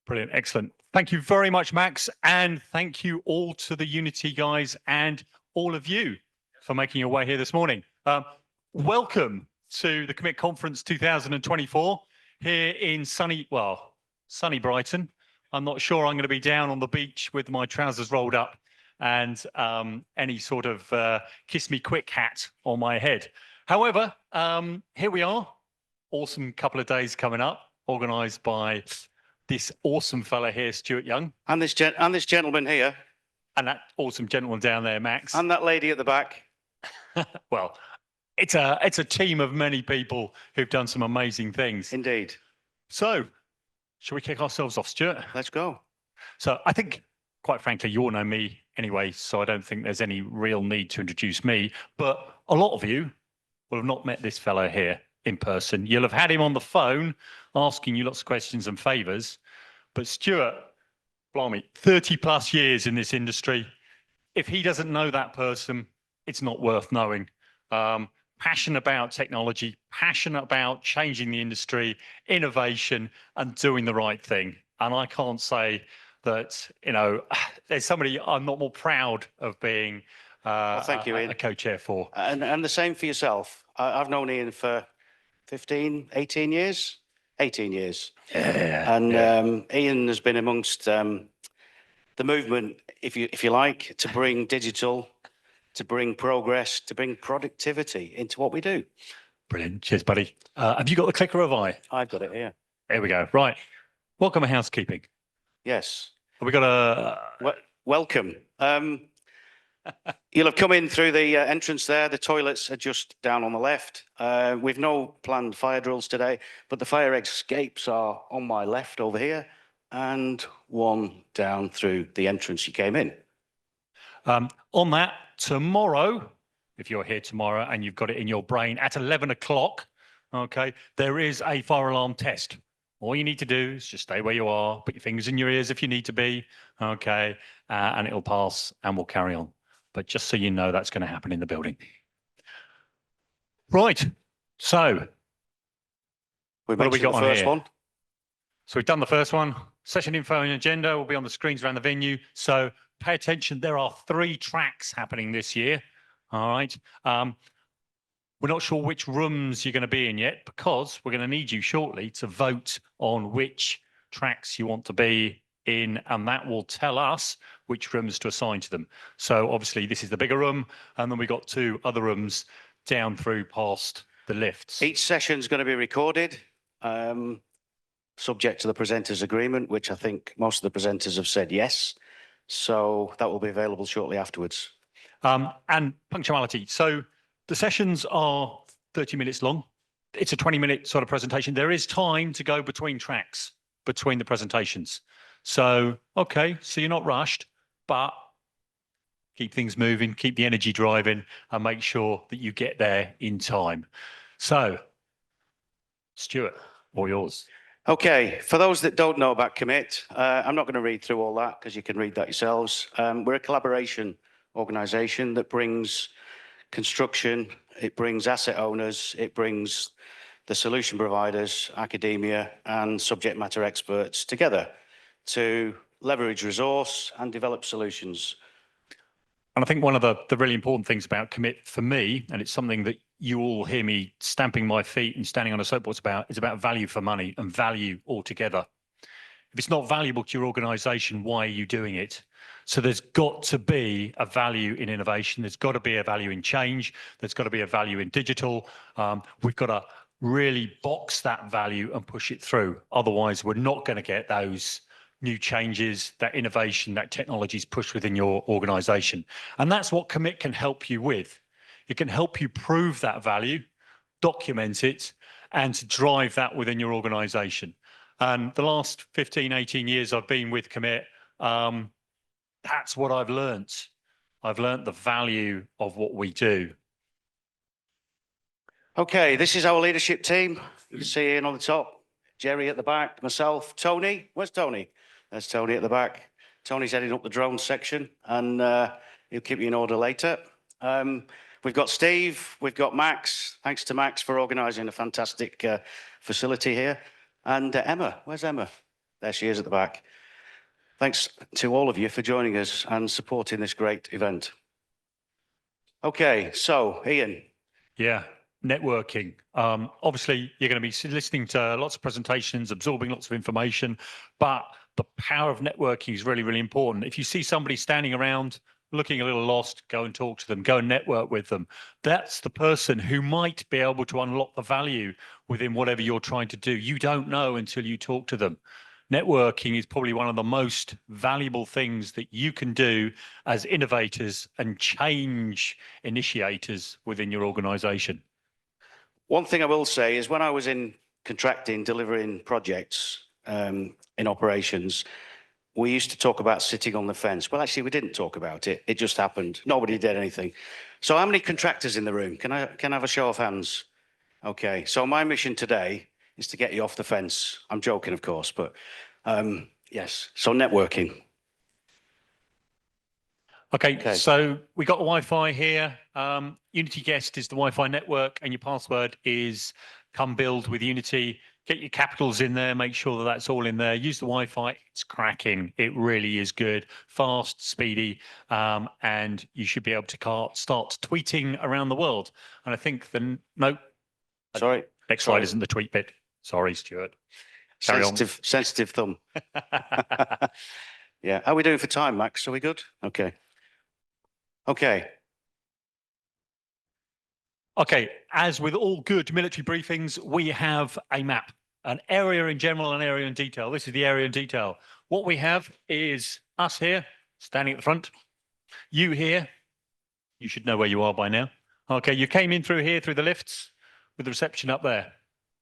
Brilliant. Excellent. Thank you very much, Max. And thank you all to the Unity guys and all of you for making your way here this morning. Welcome to the Commit Conference 2024 here in sunny Brighton. I'm not sure I'm going to be down on the beach with my trousers rolled up and any sort of kiss me quick hat on my head. However, here we are. Awesome couple of days coming up, organised by this awesome fella here, Stuart Young. And this gentleman here. And that awesome gentleman down there, Max. And that lady at the back. Well, it's a team of many people who've done some amazing things. Indeed. So, shall we kick ourselves off, Stuart? Let's go. So I think, quite frankly, you all know me anyway, so I don't think there's any real need to introduce me. But a lot of you will have not met this fellow here in person. You'll have had him on the phone asking you lots of questions and favours. But Stuart, blimey, 30 plus years in this industry. If he doesn't know that person, it's not worth knowing. Passionate about technology, passionate about changing the industry, innovation, and doing the right thing. And I can't say that, you know, there's somebody I'm not more proud of being well, thank you, Ian. A co-chair for. And the same for yourself. I've known Ian for 18 years. Yeah, and Ian has been amongst the movement, if you like, to bring digital, to bring progress, to bring productivity into what we do. Brilliant. Cheers, buddy. Have you got the clicker or have I? I've got it here. There we go. Right. Welcome to housekeeping. Yes. Have we got a... Welcome. You'll have come in through the entrance there. The toilets are just down on the left. We've no planned fire drills today, but the fire escapes are on my left over here and one down through the entrance you came in. On that, tomorrow, if you're here tomorrow and you've got it in your brain at 11 o'clock, okay, there is a fire alarm test. All you need to do is just stay where you are, put your fingers in your ears if you need to be, okay, and it'll pass and we'll carry on. But just so you know, that's going to happen in the building. Right. So, what have we got on here? One? So we've done the first one. Session info and agenda will be on the screens around the venue. So pay attention. There are 3 tracks happening this year. All right. We're not sure which rooms you're going to be in yet because we're going to need you shortly to vote on which tracks you want to be in, and that will tell us which rooms to assign to them. So obviously this is the bigger room, and then we got 2 other rooms down through past the lifts. Each session is going to be recorded, subject to the presenters' agreement, which I think most of the presenters have said yes. So that will be available shortly afterwards. And punctuality. So the sessions are 30 minutes long. It's a 20-minute sort of presentation. There is time to go between tracks, between the presentations. So, okay, so you're not rushed, but keep things moving, keep the energy driving, and make sure that you get there in time. So, Stuart, all yours. Okay, for those that don't know about COMIT, I'm not going to read through all that because you can read that yourselves. We're a collaboration organisation that brings construction, it brings asset owners, it brings the solution providers, academia, and subject matter experts together to leverage resource and develop solutions. And I think one of the really important things about COMIT for me, and it's something that you all hear me stamping my feet and standing on a soapbox about, is about value for money and value altogether. If it's not valuable to your organisation, why are you doing it? So there's got to be a value in innovation. There's got to be a value in change. There's got to be a value in digital. We've got to really box that value and push it through. Otherwise, we're not going to get those new changes, that innovation, that technology is pushed within your organisation. And that's what COMIT can help you with. It can help you prove that value, document it, and to drive that within your organisation. And the last 15, 18 years I've been with COMIT, that's what I've learnt. I've learnt the value of what we do. Okay, this is our leadership team. You can see Ian on the top, Jerry at the back, myself, Tony. Where's Tony? There's Tony at the back. Tony's heading up the drone section, and he'll keep you in order later. We've got Steve, we've got Max. Thanks to Max for organising a fantastic facility here. And Emma, where's Emma? There she is at the back. Thanks to all of you for joining us and supporting this great event. Okay, so Ian. Yeah, networking. Obviously, you're going to be listening to lots of presentations, absorbing lots of information, but the power of networking is really, really important. If you see somebody standing around looking a little lost, go and talk to them, go and network with them. That's the person who might be able to unlock the value within whatever you're trying to do. You don't know until you talk to them. Networking is probably one of the most valuable things that you can do as innovators and change initiators within your organization. One thing I will say is when I was in contracting, delivering projects in operations, we used to talk about sitting on the fence. Well, actually, we didn't talk about it. It just happened. Nobody did anything. So how many contractors in the room? Can I have a show of hands? Okay. So my mission today is to get you off the fence. I'm joking, of course, but yes. So networking. Okay, so we got the Wi-Fi here. Unity Guest is the Wi-Fi network, and your password is come build with Unity. Get your capitals in there, make sure that that's all in there. Use the Wi-Fi, it's cracking. It really is good, fast, speedy, and you should be able to start tweeting around the world. And I think Sorry. Next slide isn't the tweet bit. Sorry, Stuart. Sensitive thumb. Yeah. How are we doing for time, Max? Are we good? Okay. Okay. Okay, as with all good military briefings, we have a map, an area in general, an area in detail. This is the area in detail. What we have is us here, standing at the front. You here, you should know where you are by now. Okay, you came in through here, through the lifts, with the reception up there.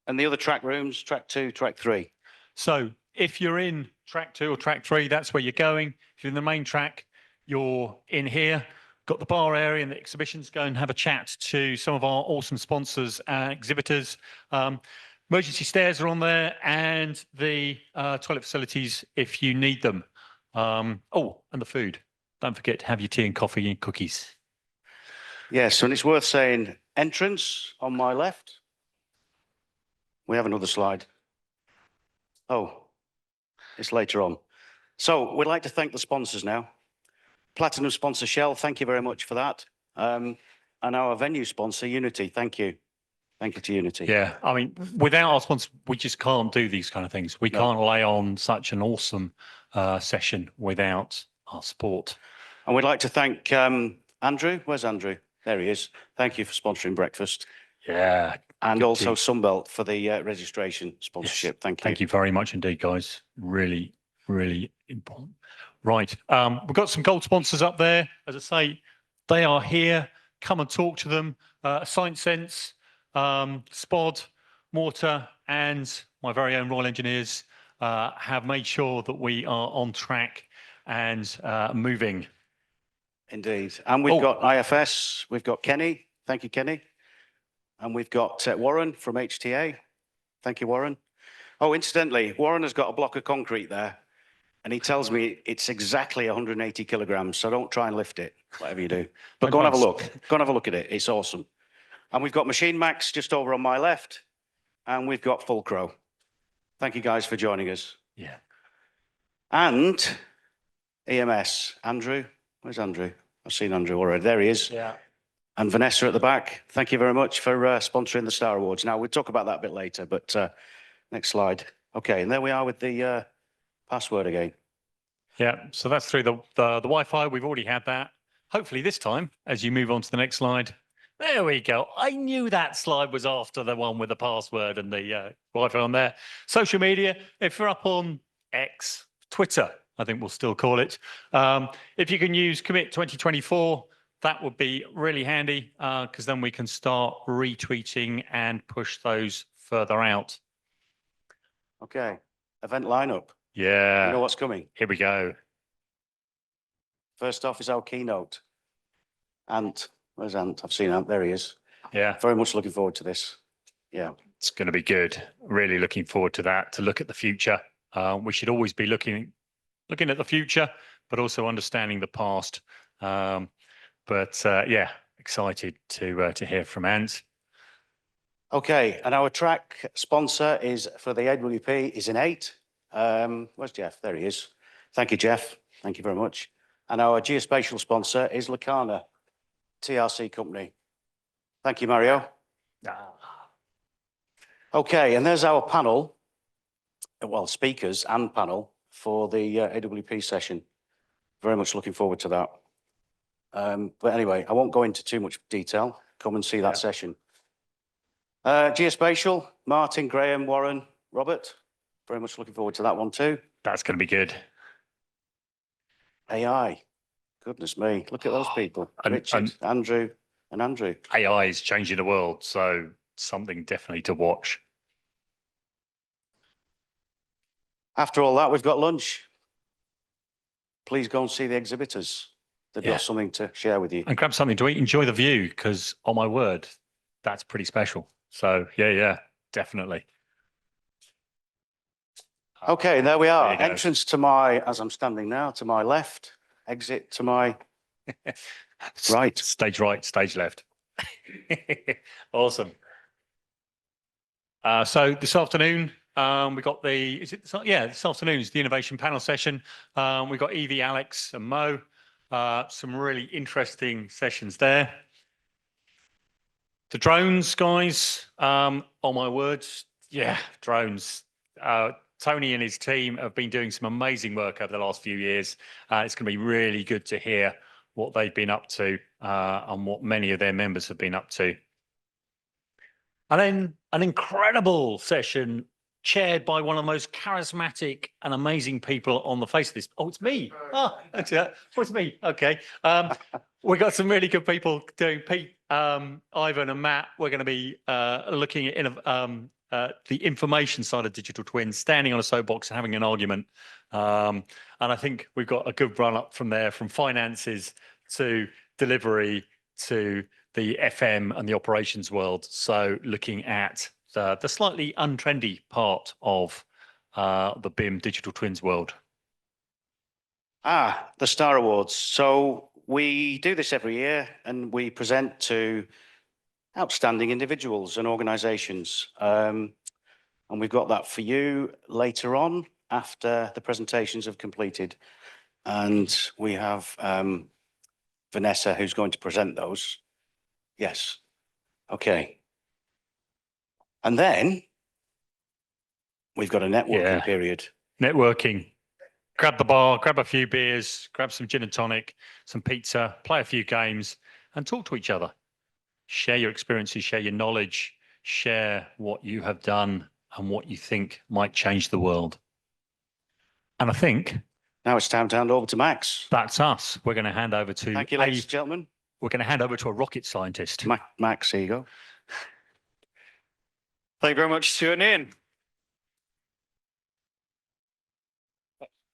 And the other track rooms, track 2, track 3. So if you're in track 2 or track 3, that's where you're going. If you're in the main track, you're in here. Got the bar area and the exhibitions. Go and have a chat to some of our awesome sponsors and exhibitors. Emergency stairs are on there, and the toilet facilities if you need them. Oh, and the food. Don't forget to have your tea and coffee and cookies. Yes, and it's worth saying entrance on my left. We have another slide. Oh, it's later on. So we'd like to thank the sponsors now. Platinum sponsor Shell, thank you very much for that. And our venue sponsor, Unity, thank you. Thank you to Unity. Yeah, I mean, without our sponsor, we just can't do these kind of things. We can't lay on such an awesome session without our support. And we'd like to thank Andrew. Where's Andrew? There he is. Thank you for sponsoring breakfast. Yeah. And also Sunbelt for the registration sponsorship. Yes. Thank you. Thank you very much indeed, guys. Really, really important. Right. We've got some gold sponsors up there. As I say, they are here. Come and talk to them. Science Sense, Spod, Mortar, and my very own Royal Engineers have made sure that we are on track and moving. Indeed. And we've got IFS. We've got Kenny. Thank you, Kenny. And we've got Warren from HTA. Thank you, Warren. Oh, incidentally, Warren has got a block of concrete there. And he tells me it's exactly 180 kilograms. So don't try and lift it, whatever you do. But go and have a look. Go and have a look at it. It's awesome. And we've got Machine Max just over on my left. And we've got Full Crow. Thank you guys for joining us. Yeah. And EMS. Andrew. Where's Andrew? I've seen Andrew already. There he is. Yeah. And Vanessa at the back. Thank you very much for sponsoring the Star Awards. Now, we'll talk about that a bit later, but next slide. Okay, and there we are with the password again. Yeah, so that's through the Wi-Fi. We've already had that. Hopefully this time, as you move on to the next slide, there we go. I knew that slide was after the one with the password and the Wi-Fi on there. Social media, if you're up on X, Twitter, I think we'll still call it. If you can use Commit 2024, that would be really handy because then we can start retweeting and push those further out. Okay, event lineup. Yeah. You know what's coming? Here we go. First off is our keynote. Ant, where's Ant? I've seen Ant, there he is. Yeah. Very much looking forward to this. Yeah. It's going to be good. Really looking forward to that, to look at the future. We should always be looking at the future, but also understanding the past. Yeah, excited to hear from Ant. Okay, and our track sponsor is for the AWP is in 8. Where's Jeff? There he is. Thank you, Jeff. Thank you very much. And our geospatial sponsor is Lacana, TRC company. Thank you, Mario. Okay, and there's our panel, well, speakers and panel for the AWP session. Very much looking forward to that. But anyway, I won't go into too much detail. Come and see that session. Geospatial, Martin, Graham, Warren, Robert. Very much looking forward to that one too. That's going to be good. AI. Goodness me. Look at those people. Richard, Andrew, and Andrew. AI is changing the world, so something definitely to watch. After all that, we've got lunch. Please go and see the exhibitors. They've got something to share with you. And grab something to eat. Enjoy the view, because, oh my word, that's pretty special. So, yeah, definitely. Okay, there we are. Entrance to my, as I'm standing now, to my left. Exit to my right. Stage right, stage left. Awesome. So this afternoon, we got this afternoon is the innovation panel session. We've got Evie, Alex, and Mo. Some really interesting sessions there. The drones, guys, oh my words, yeah, drones. Tony and his team have been doing some amazing work over the last few years. It's going to be really good to hear what they've been up to and what many of their members have been up to. And then an incredible session chaired by one of the most charismatic and amazing people on the face of this. Oh, it's me. Oh, that's it. Oh, it's me. Okay. We got some really good people doing. Pete, Ivan and Matt, we're going to be looking at the information side of digital twins, standing on a soapbox and having an argument. And I think we've got a good run up from there, from finances to delivery to the FM and the operations world. So looking at the slightly untrendy part of the BIM digital twins world. The Star Awards. So we do this every year and we present to outstanding individuals and organizations. And we've got that for you later on after the presentations have completed. And we have Vanessa who's going to present those. Yes. Okay. And then we've got a networking period. Networking. Grab the bar, grab a few beers, grab some gin and tonic, some pizza, play a few games and talk to each other. Share your experiences, share your knowledge, share what you have done and what you think might change the world. And I think now it's time to hand over to Max. That's us. We're going to hand over to... Thank you, ladies and gentlemen. We're going to hand over to a rocket scientist. Max, here you go. Thank you very much, Stuart and Ian.